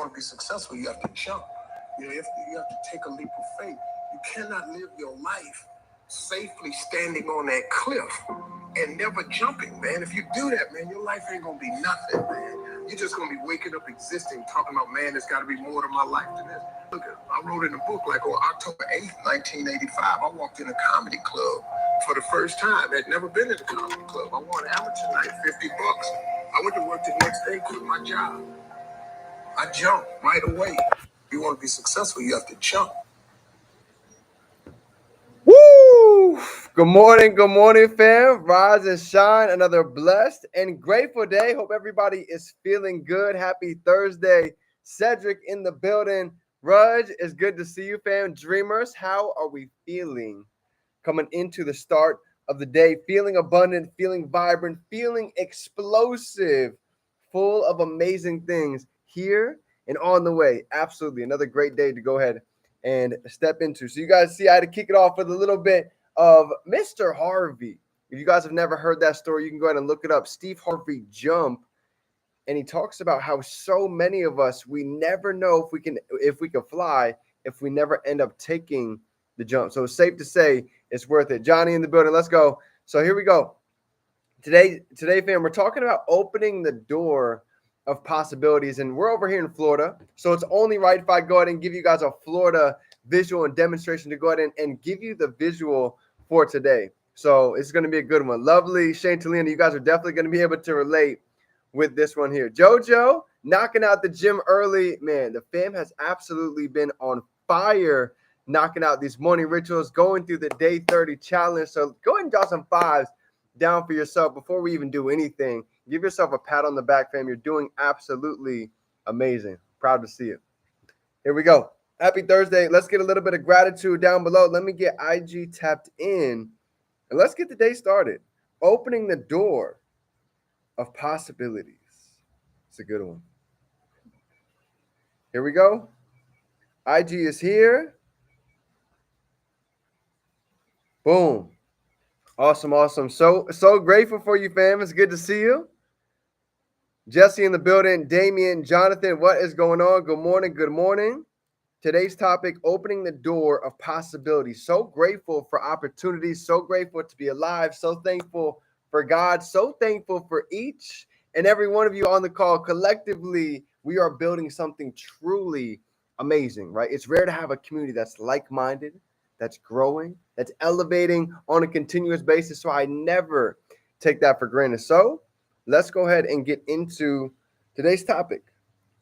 want to be successful, you have to jump. You have to take a leap of faith. You cannot live your life safely standing on that cliff and never jumping, man. If you do that, man, your life ain't gonna be nothing, man. You're just gonna be waking up existing, talking about, man, there's gotta be more to my life than this. Look, I wrote in the book, like on October 8th, 1985, I walked in a comedy club for the first time. I'd never been in a comedy club. I won amateur night, $50. I went to work the next day, quit my job. I jumped right away. If you want to be successful, you have to jump. Woo! Good morning, fam. Rise and shine. Another blessed and grateful day. Hope everybody is feeling good. Happy Thursday. Cedric in the building. Rudge, it's good to see you, fam. Dreamers, how are we feeling coming into the start of the day? Feeling abundant, feeling vibrant, feeling explosive, full of amazing things here and on the way. Absolutely. Another great day to go ahead and step into. So you guys see, I had to kick it off with a little bit of Mr. Harvey. If you guys have never heard that story, you can go ahead and look it up. Steve Harvey Jump. And he talks about how so many of us, we never know if we can fly if we never end up taking the jump. So it's safe to say it's worth it. Johnny in the building. Let's go. So here we go. Today, fam, we're talking about opening the door of possibilities, and we're over here in Florida, so it's only right if I go ahead and give you guys a Florida visual and demonstration to go ahead and give you the visual for today. So it's going to be a good one. Lovely Shane Talina, you guys are definitely going to be able to relate with this one here. JoJo knocking out the gym early. Man, the fam has absolutely been on fire, knocking out these morning rituals, going through the day 30 challenge. So go ahead and draw some fives down for yourself before we even do anything. Give yourself a pat on the back, fam. You're doing absolutely amazing. Proud to see it. Here we go. Happy Thursday. Let's get a little bit of gratitude down below. Let me get IG tapped in, and let's get the day started. Opening the door of possibilities. It's a good one. Here we go. IG is here. Boom. Awesome. So grateful for you, fam. It's good to see you. Jesse in the building, Damien, Jonathan, what is going on? Good morning. Today's topic, opening the door of possibilities. So grateful for opportunities, so grateful to be alive, so thankful for God, so thankful for each and every one of you on the call. Collectively, we are building something truly amazing, right? It's rare to have a community that's like-minded, that's growing, that's elevating on a continuous basis. So I never take that for granted. So let's go ahead and get into today's topic,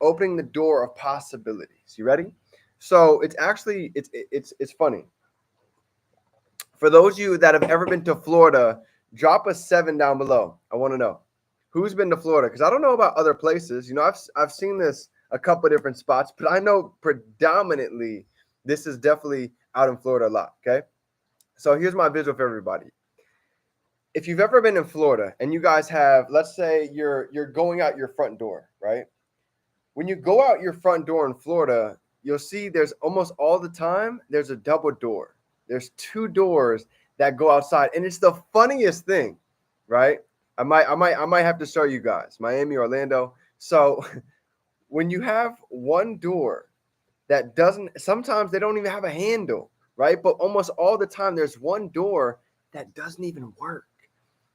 opening the door of possibilities. You ready? So it's actually, it's funny. For those of you that have ever been to Florida, drop a 7 down below. I want to know who's been to Florida, because I don't know about other places. You know, I've seen this a couple of different spots, but I know predominantly this is definitely out in Florida a lot. Okay, so here's my visual for everybody. If you've ever been in Florida and you guys have, let's say you're going out your front door, right? When you go out your front door in Florida, you'll see there's almost all the time there's a double door. There's 2 doors that go outside, and it's the funniest thing, right? I might have to show you guys Miami, Orlando. So when you have one door that doesn't, sometimes they don't even have a handle, right? But almost all the time there's one door that doesn't even work.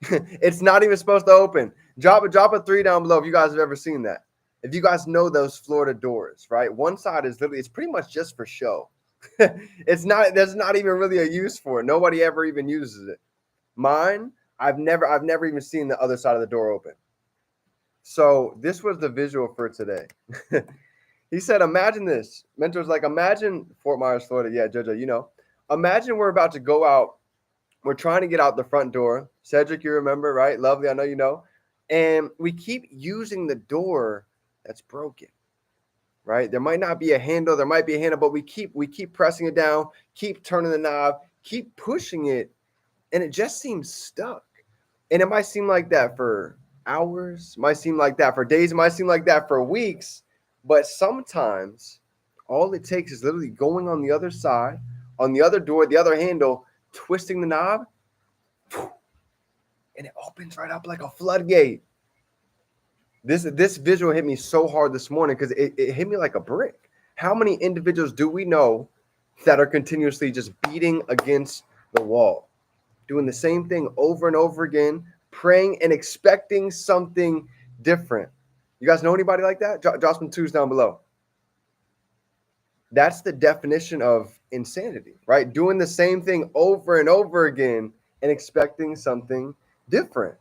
It's not even supposed to open. Drop a 3 down below if you guys have ever seen that. If you guys know those Florida doors, right? One side is literally, it's pretty much just for show. There's not even really a use for it. Nobody ever even uses it. Mine, I've never even seen the other side of the door open. So this was the visual for today. He said, imagine this. Mentor's like, imagine Fort Myers, Florida. Yeah, JoJo, you know. Imagine we're about to go out. We're trying to get out the front door. Cedric, you remember, right? Lovely, I know you know. And we keep using the door that's broken, right? There might not be a handle. There might be a handle, but we keep pressing it down, keep turning the knob, keep pushing it, and it just seems stuck. And it might seem like that for hours, might seem like that for days, it might seem like that for weeks, but sometimes all it takes is literally going on the other side, on the other door, the other handle, twisting the knob, and it opens right up like a floodgate. This visual hit me so hard this morning because it hit me like a brick. How many individuals do we know that are continuously just beating against the wall, doing the same thing over and over again, praying and expecting something different? You guys know anybody like that? Drop some twos down below. That's the definition of insanity, right? Doing the same thing over and over again and expecting something different.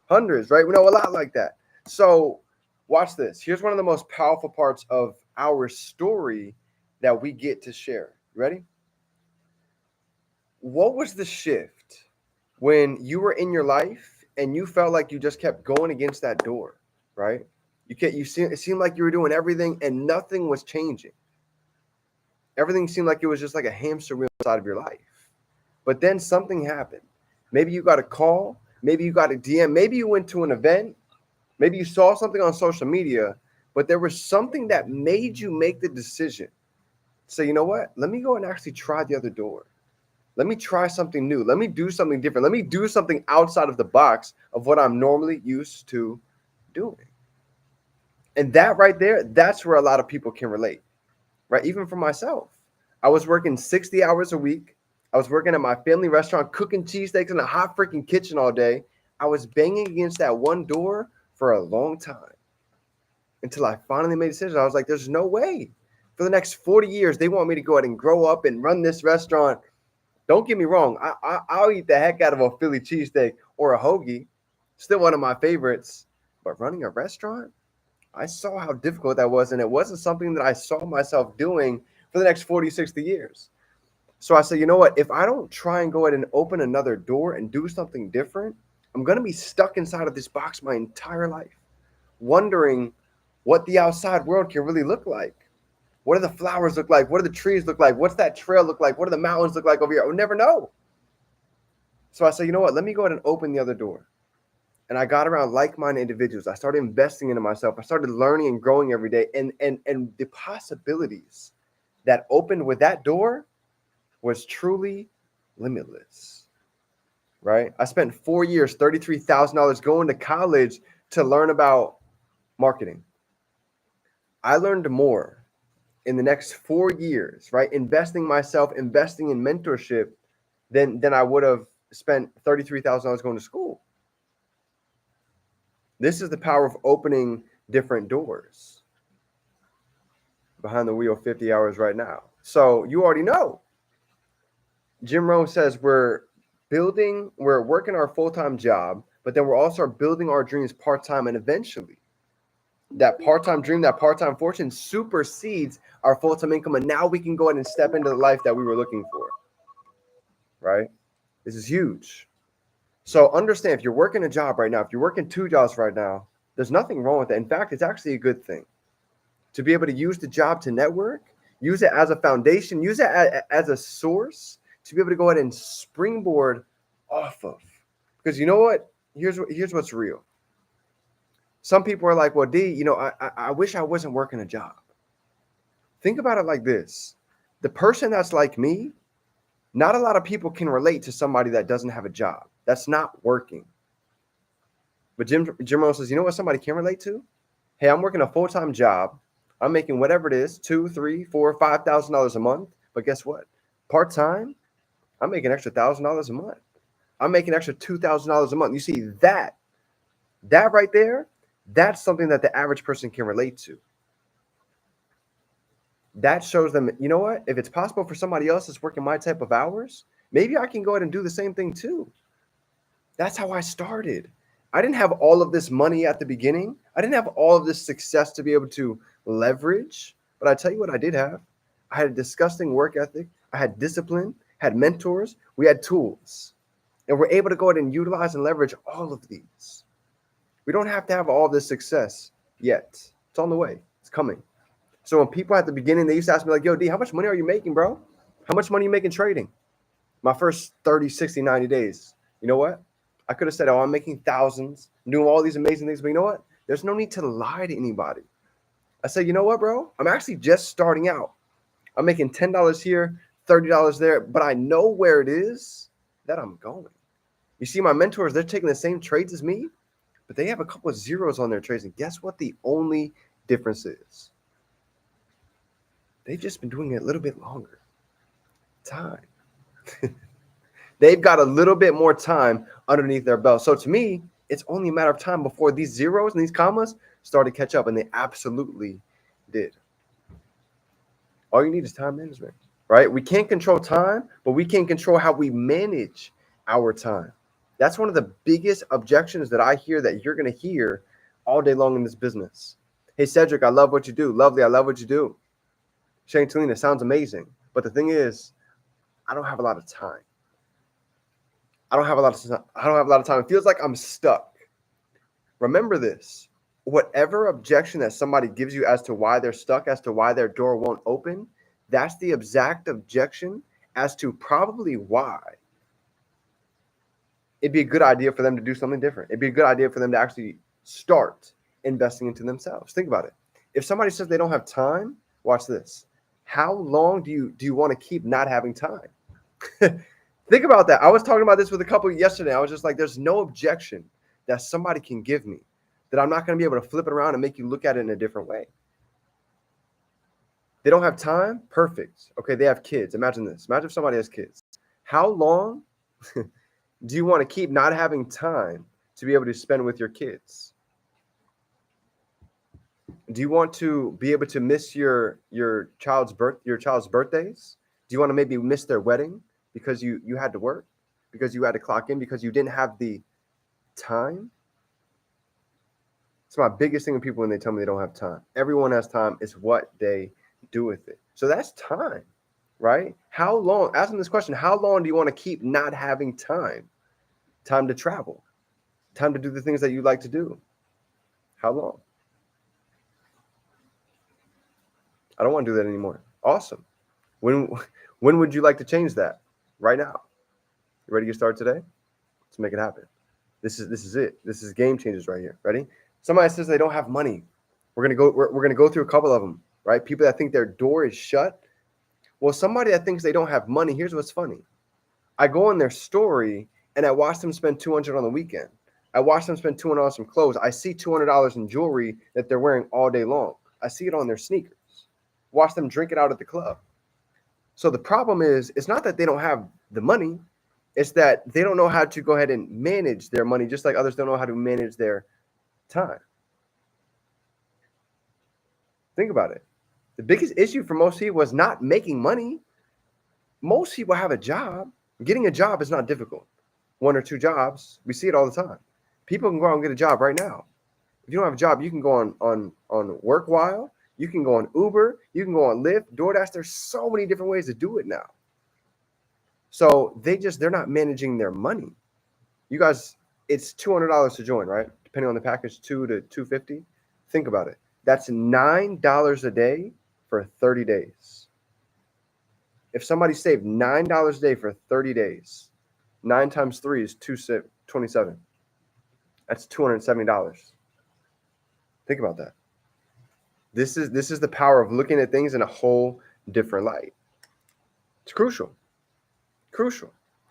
Hundreds, right? We know a lot like that. So watch this. Here's one of the most powerful parts of our story that we get to share. You ready? What was the shift when you were in your life and you felt like you just kept going against that door, right? It seemed like you were doing everything and nothing was changing. Everything seemed like it was just like a hamster wheel inside of your life. But then something happened. Maybe you got a call. Maybe you got a DM. Maybe you went to an event. Maybe you saw something on social media. But there was something that made you make the decision. Say, you know what? Let me go and actually try the other door. Let me try something new. Let me do something different. Let me do something outside of the box of what I'm normally used to doing. And that right there, that's where a lot of people can relate. Right? Even for myself, I was working 60 hours a week. I was working at my family restaurant, cooking cheesesteaks in a hot freaking kitchen all day. I was banging against that one door for a long time until I finally made a decision. I was like, there's no way for the next 40 years, they want me to go ahead and grow up and run this restaurant. Don't get me wrong. I'll eat the heck out of a Philly cheesesteak or a hoagie. Still one of my favorites. But running a restaurant, I saw how difficult that was, and it wasn't something that I saw myself doing for the next 40, 60 years. So I said, you know what? If I don't try and go ahead and open another door and do something different, I'm going to be stuck inside of this box my entire life, wondering what the outside world can really look like. What do the flowers look like? What do the trees look like? What's that trail look like? What do the mountains look like over here? I would never know. So I said, you know what? Let me go ahead and open the other door. And I got around like-minded individuals. I started investing into myself. I started learning and growing every day. And the possibilities that opened with that door was truly limitless, right? I spent 4 years, $33,000 going to college to learn about marketing. I learned more in the next 4 years, right? Investing myself, investing in mentorship than I would have spent $33,000 going to school. This is the power of opening different doors. Behind the wheel 50 hours right now. So you already know. Jim Rohn says we're working our full-time job, but then we're also building our dreams part-time, and eventually that part-time dream, that part-time fortune supersedes our full-time income, and now we can go ahead and step into the life that we were looking for, right? This is huge. So understand, if you're working a job right now, if you're working 2 jobs right now, there's nothing wrong with that. In fact, it's actually a good thing to be able to use the job to network, use it as a foundation, use it as a source to be able to go ahead and springboard off of. Because you know what? Here's what's real. Some people are like, well, D, I wish I wasn't working a job. Think about it like this. The person that's like me, not a lot of people can relate to somebody that doesn't have a job, that's not working. But Jim Rohn says, you know what somebody can relate to? Hey, I'm working a full-time job. I'm making whatever it is, $2,000, $3,000, $4,000, $5,000 a month. But guess what? Part-time, I'm making an extra $1,000 a month. I'm making an extra $2,000 a month. You see that right there, that's something that the average person can relate to. That shows them, you know what? If it's possible for somebody else that's working my type of hours, maybe I can go ahead and do the same thing too. That's how I started. I didn't have all of this money at the beginning. I didn't have all of this success to be able to leverage. But I tell you what I did have. I had a disgusting work ethic. I had discipline, had mentors. We had tools. And we're able to go ahead and utilize and leverage all of these. We don't have to have all this success yet. It's on the way. It's coming. So when people at the beginning, they used to ask me like, yo, D, how much money are you making, bro? How much money are you making trading? My first 30, 60, 90 days. You know what? I could have said, oh, I'm making thousands. I'm doing all these amazing things. But you know what? There's no need to lie to anybody. I said, you know what, bro? I'm actually just starting out. I'm making $10 here, $30 there. But I know where it is that I'm going. You see, my mentors, they're taking the same trades as me. but they have a couple of zeros on their trades. And guess what the only difference is? They've just been doing it a little bit longer. Time. They've got a little bit more time underneath their belt. So to me, it's only a matter of time before these zeros and these commas start to catch up, and they absolutely did. All you need is time management, right? We can't control time, but we can control how we manage our time. That's one of the biggest objections that I hear that you're going to hear all day long in this business. Hey, Cedric, I love what you do. Lovely, I love what you do. Shane Talina, sounds amazing. But the thing is, I don't have a lot of time. I don't have a lot of time. It feels like I'm stuck. Remember this. Whatever objection that somebody gives you as to why they're stuck, as to why their door won't open, that's the exact objection as to probably why it'd be a good idea for them to do something different. It'd be a good idea for them to actually start investing into themselves. Think about it. If somebody says they don't have time, watch this. How long do you want to keep not having time? Think about that. I was talking about this with a couple yesterday. I was just like, there's no objection that somebody can give me that I'm not going to be able to flip it around and make you look at it in a different way. They don't have time? Perfect. Okay, they have kids. Imagine this. Imagine if somebody has kids. How long do you want to keep not having time to be able to spend with your kids? Do you want to be able to miss your child's birthdays? Do you want to maybe miss their wedding because you had to work, because you had to clock in, because you didn't have the time? It's my biggest thing with people when they tell me they don't have time. Everyone has time. It's what they do with it. So that's time, right? How long? Ask them this question. How long do you want to keep not having time? Time to travel. Time to do the things that you like to do. How long? I don't want to do that anymore. Awesome. When would you like to change that? Right now. You ready to get started today? Let's make it happen. This is it. This is game changers right here. Ready? Somebody says they don't have money. We're gonna go through a couple of them, right? People that think their door is shut. Well, somebody that thinks they don't have money, here's what's funny. I go on their story and I watch them spend $200 on the weekend. I watch them spend $200 on some clothes. I see $200 in jewelry that they're wearing all day long. I see it on their sneakers. Watch them drink it out at the club. So the problem is, it's not that they don't have the money. It's that they don't know how to go ahead and manage their money, just like others don't know how to manage their time. Think about it. The biggest issue for most people was not making money. Most people have a job. Getting a job is not difficult. 1 or 2 jobs. We see it all the time. People can go out and get a job right now. If you don't have a job, you can go on WorkWhile. You can go on Uber. You can go on Lyft, DoorDash. There's so many different ways to do it now. So they're not managing their money. You guys, it's $200 to join, right? Depending on the package, $200 to $250. Think about it. That's $9 a day for 30 days. If somebody saved $9 a day for 30 days, 9 times 3 is 27. That's $270. Think about that. This is the power of looking at things in a whole different light. It's crucial,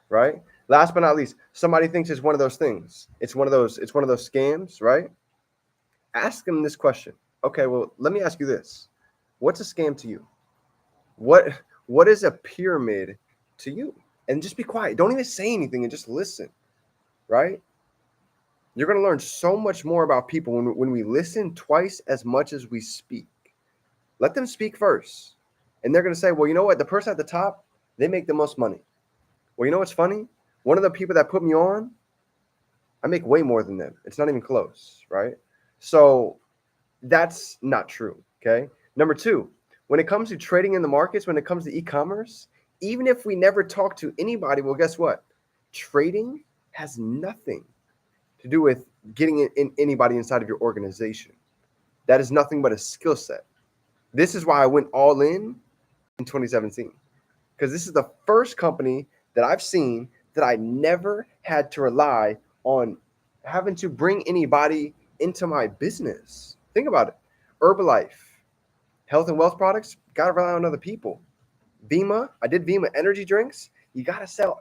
right? Last but not least, somebody thinks it's one of those things. It's one of those scams, right? Ask them this question. Okay, well, let me ask you this. What's a scam to you? What is a pyramid to you? And just be quiet. Don't even say anything and just listen, right? You're going to learn so much more about people when we listen twice as much as we speak. Let them speak first. And they're going to say, well, you know what? The person at the top, they make the most money. Well, you know what's funny? One of the people that put me on, I make way more than them. It's not even close, right? So that's not true, okay? Number 2, when it comes to trading in the markets, when it comes to e-commerce, even if we never talk to anybody, well, guess what? Trading has nothing to do with getting in anybody inside of your organization. That is nothing but a skill set. This is why I went all in 2017, because this is the first company that I've seen that I never had to rely on having to bring anybody into my business. Think about it. Herbalife, health and wealth products, got to rely on other people. Vima, I did Vima energy drinks. You got to sell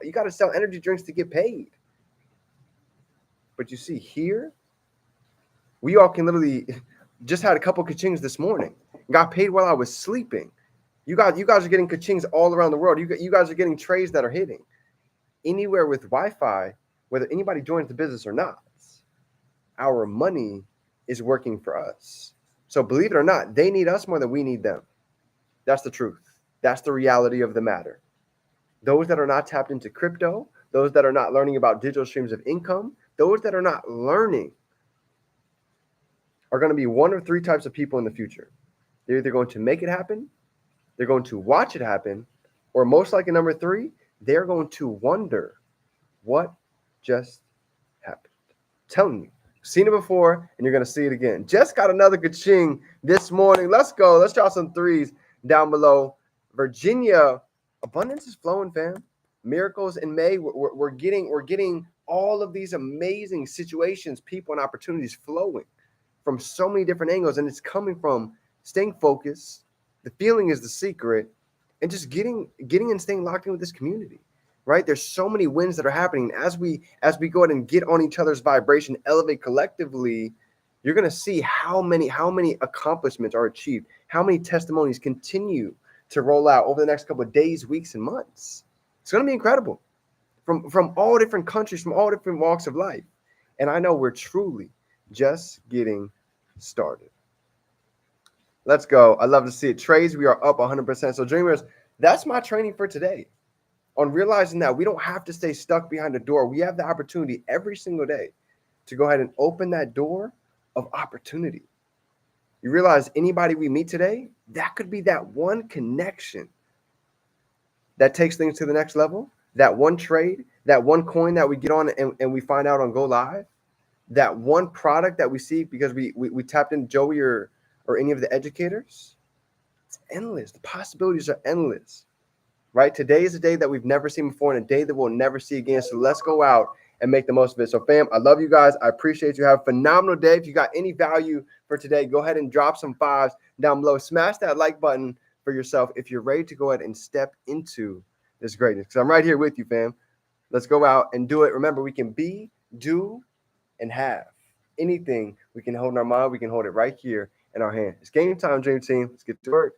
energy drinks to get paid. But you see here, We all can literally just had a couple kachings this morning. Got paid while I was sleeping. You guys are getting kachings all around the world. You guys are getting trades that are hitting anywhere with Wi-Fi, whether anybody joins the business or not. Our money is working for us. So believe it or not, they need us more than we need them. That's the truth. That's the reality of the matter. Those that are not tapped into crypto, those that are not learning about digital streams of income, those that are not learning are going to be one of three types of people in the future. They're either going to make it happen, they're going to watch it happen, or most likely number three, they're going to wonder what just happened. I'm telling you, seen it before, and you're going to see it again. Just got another kaching this morning. Let's go. Let's drop some threes down below. Virginia, abundance is flowing, fam. Miracles in May. We're getting all of these amazing situations, people, and opportunities flowing from so many different angles, and it's coming from staying focused. The feeling is the secret, and just getting and staying locked in with this community. Right? There's so many wins that are happening. As we go ahead and get on each other's vibration, elevate collectively, you're going to see how many accomplishments are achieved, how many testimonies continue to roll out over the next couple of days, weeks, and months. It's going to be incredible from all different countries, from all different walks of life. And I know we're truly just getting started. Let's go. I love to see it. Trades, we are up 100%. So dreamers, that's my training for today. On realizing that we don't have to stay stuck behind a door. We have the opportunity every single day to go ahead and open that door of opportunity. You realize anybody we meet today, that could be that one connection that takes things to the next level, that one trade, that one coin that we get on and we find out on Go Live, that one product that we see because we tapped in Joey or any of the educators. It's endless. The possibilities are endless. Right? Today is a day that we've never seen before and a day that we'll never see again. So let's go out and make the most of it. So fam, I love you guys. I appreciate you. Have a phenomenal day. If you got any value for today, go ahead and drop some fives down below. Smash that like button for yourself if you're ready to go ahead and step into this greatness. Because I'm right here with you, fam. Let's go out and do it. Remember, we can be, do, and have anything we can hold in our mind. We can hold it right here in our hand. It's game time, Dream Team. Let's get to work.